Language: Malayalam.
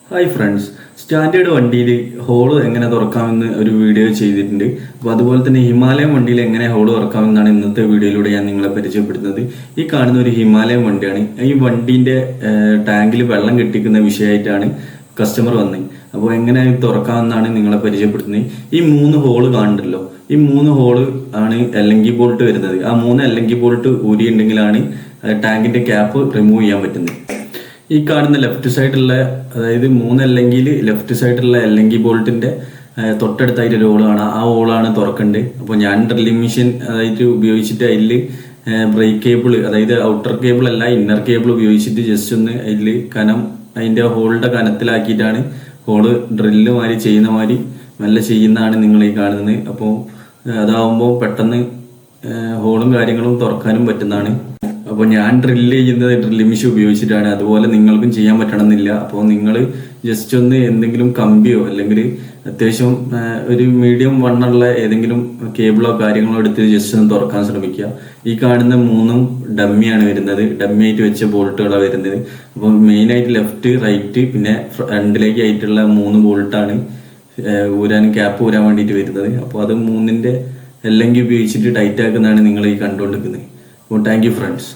ഹായ് ഫ്രണ്ട്സ്, സ്റ്റാൻഡേർഡ് വണ്ടിയിൽ ഹോള് എങ്ങനെ തുറക്കാമെന്ന് ഒരു വീഡിയോ ചെയ്തിട്ടുണ്ട്. അപ്പോൾ അതുപോലെ തന്നെ ഹിമാലയൻ വണ്ടിയിൽ എങ്ങനെ ഹോള് തുറക്കാമെന്നാണ് ഇന്നത്തെ വീഡിയോയിലൂടെ ഞാൻ നിങ്ങളെ പരിചയപ്പെടുത്തുന്നത്. ഈ കാണുന്ന ഒരു ഹിമാലയൻ വണ്ടിയാണ്. ഈ വണ്ടീൻ്റെ ടാങ്കിൽ വെള്ളം കെട്ടിക്കുന്ന വിഷയമായിട്ടാണ് കസ്റ്റമർ വന്നത്. അപ്പോൾ എങ്ങനെ തുറക്കാമെന്നാണ് നിങ്ങളെ പരിചയപ്പെടുത്തുന്നത്. ഈ 3 ഹോള് കാണുന്നുണ്ടല്ലോ, ഈ 3 ഹോള് ആണ് എല്ലങ്കി ബോൾട്ട് വരുന്നത്. ആ 3 എല്ലങ്കി ബോൾട്ട് ഊരിയുണ്ടെങ്കിലാണ് ടാങ്കിന്റെ ക്യാപ്പ് റിമൂവ് ചെയ്യാൻ പറ്റുന്നത്. ഈ കാണുന്ന ലെഫ്റ്റ് സൈഡുള്ള, അതായത് 3 അല്ലെങ്കിൽ ലെഫ്റ്റ് സൈഡിലുള്ള എല്ലങ്കി ബോൾട്ടിന്റെ തൊട്ടടുത്തായിട്ട് ഒരു ഹോൾ കാണാം. ആ ഹോളാണ് തുറക്കേണ്ടത്. അപ്പോൾ ഞാൻ ഡ്രില്ലിംഗ് മെഷീൻ അതായത് ഉപയോഗിച്ചിട്ട് അതിൽ ബ്രേക്ക് കേബിൾ, അതായത് ഔട്ടർ കേബിൾ അല്ല ഇന്നർ കേബിൾ ഉപയോഗിച്ചിട്ട് ജസ്റ്റ് ഒന്ന് അതിൽ അതിന്റെ ഹോളിന്റെ കനത്തിലാക്കിയിട്ടാണ് ഹോള് ഡ്രില്ല് മാതിരി ചെയ്യുന്ന മാതിരി നല്ല ചെയ്യുന്നതാണ് നിങ്ങൾ ഈ കാണുന്നത്. അപ്പോൾ അതാവുമ്പോൾ പെട്ടെന്ന് ഹോളും കാര്യങ്ങളും തുറക്കാനും പറ്റുന്നതാണ്. അപ്പോൾ ഞാൻ ഡ്രില്ല് ചെയ്യുന്നത് ഡ്രില്ലിംഗ് മെഷീൻ ഉപയോഗിച്ചിട്ടാണ്. അതുപോലെ നിങ്ങൾക്കും ചെയ്യാൻ പറ്റണമെന്നില്ല. അപ്പോൾ നിങ്ങൾ ജസ്റ്റ് ഒന്ന് എന്തെങ്കിലും കമ്പിയോ അല്ലെങ്കിൽ അത്യാവശ്യം ഒരു മീഡിയം വണ്ണുള്ള ഏതെങ്കിലും കേബിളോ കാര്യങ്ങളോ എടുത്ത് ജസ്റ്റ് ഒന്ന് തുറക്കാൻ ശ്രമിക്കുക. ഈ കാണുന്ന 3 ഡമ്മിയാണ് വരുന്നത്, ഡമ്മി ആയിട്ട് വെച്ച ബോൾട്ടുകളാണ് വരുന്നത്. അപ്പോൾ മെയിനായിട്ട് ലെഫ്റ്റ്, റൈറ്റ്, പിന്നെ ഫ്രണ്ടിലേക്ക് ആയിട്ടുള്ള 3 ബോൾട്ടാണ് ക്യാപ്പ് ഊരാൻ വേണ്ടിയിട്ട് വരുന്നത്. അപ്പോൾ അത് 3ന്റെ എല്ലങ്കി ഉപയോഗിച്ചിട്ട് ടൈറ്റ് ആക്കുന്നതാണ് നിങ്ങൾ ഈ കണ്ടുകൊണ്ടിരിക്കുന്നത്. അപ്പോൾ താങ്ക് യു ഫ്രണ്ട്സ്.